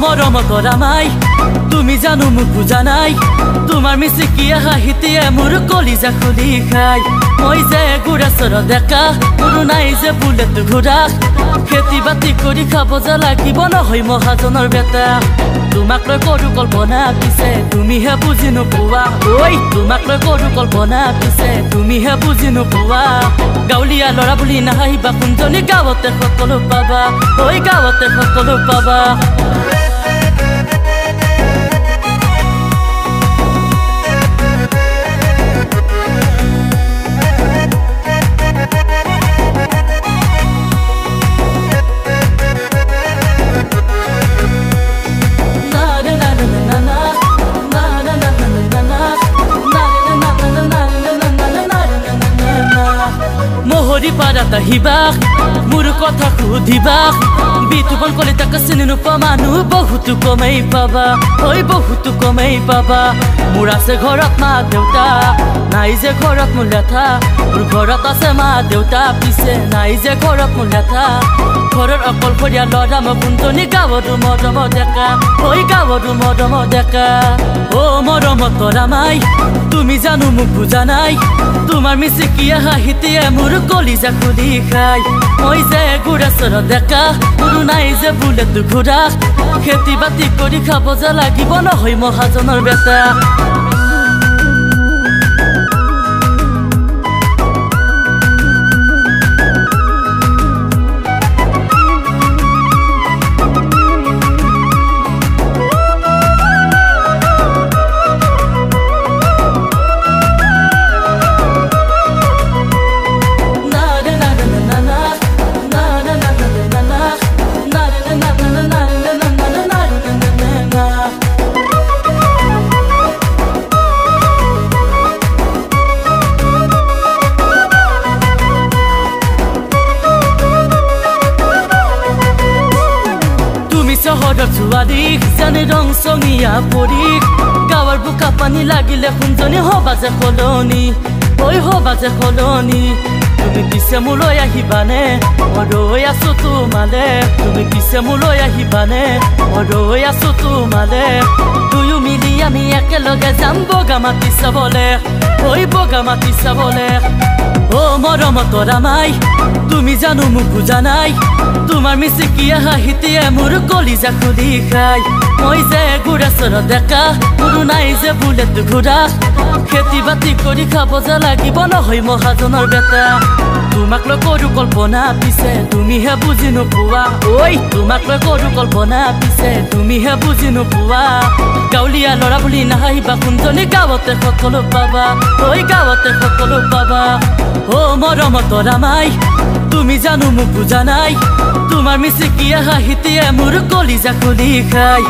মৰম কৰা মাই তুমি জানো মোক বুজা নাই তোমাৰ মিচিকিয়া হাঁহিতে মোৰ কলিজা খুলি খাই মই যে গুৰাচৰ ডেকা কোনো নাই যে বুলেট ঘোৰা খেতি বাতি কৰি খাব যা লাগিব নহয় মহাজনৰ বেটা তোমাক লৈ কৰো কল্পনা পিছে তুমিহে বুজি নোপোৱা ঐ তোমাক লৈ কৰো কল্পনা পিছে তুমিহে বুজি নোপোৱা গাঁৱলীয়া ল'ৰা বুলি নাহিবা কোনজনী গাঁৱতে সকলো পাবা ঐ গাঁৱতে সকলো পাবা পাৰাতা হিবাক মোৰ কথা সুধিবাক বিতুপন কলিতাক চিনি নোপোৱা মানুহ বহুত কমেই পাবা ঐ বহুত কমেই পাবা মোৰ আছে ঘৰত মা দেউতা নাই যে ঘৰত মোৰ লেঠা মোৰ ঘৰত আছে মা দেউতা পিছে নাই যে ঘৰত মোৰ লেঠা ঘৰৰ অকলশৰীয়া ল'ৰা মই কোনজনী গাঁৱৰ মৰম ডেকা ঐ গাঁৱৰ মৰম ডেকা অ মৰম কৰা মাই তুমি জানো মোক বুজা নাই তোমাৰ মিচিকিয়া হাঁহিতে মোৰ কলিজা খুলি খাই মই যে গুৰাচৰ ডেকা কোনো নাই যে বুলেট ঘোৰা খেতি বাতি কৰি খাব যা লাগিব নহয় মহাজনৰ বেটা চহৰৰ ছোৱালী জানে ৰং চঙীয়া পৰি গাঁৱৰ বোকা পানী লাগিলে কোনজনী হবা যে সলনি ঐ হবা যে সলনি তুমি পিছে মোলৈ আহিবানে মই ৰৈ আছো তোমালে তুমি পিছে মোলৈ আহিবানে মই ৰৈ আছো তোমালে দুয়ো মিলি আমি একেলগে যাম বগা মাটি চাবলে ঐ বগা মাটি চাবলে অ মৰম কৰা মাই তুমি জানো মোক বুজা নাই তোমাৰ মিচিকিয়া হাঁহিতে মোৰ কলিজা খুলি খাই মই যে গুৰাচৰ ডেকা কোনো নাই যে বুলেট ঘোৰা খেতি বাতি কৰি খাব যা লাগিব নহয় মহাজনৰ বেটা তোমাক লৈ কৰো কল্পনা পিছে তুমিহে বুজি নোপোৱা ঐ তোমাক লৈ কৰো কল্পনা পিছে তুমিহে বুজি নোপোৱা গাঁৱলীয়া ল'ৰা বুলি নাহিবা কোনজনী গাঁৱতে সকলো পাবা ঐ গাঁৱতে সকলো পাবা অ মৰম কৰা মাই তুমি জানো মোক বুজা নাই তোমাৰ মিচিকিয়া হাঁহিতে মোৰ কলিজা খুলি খাই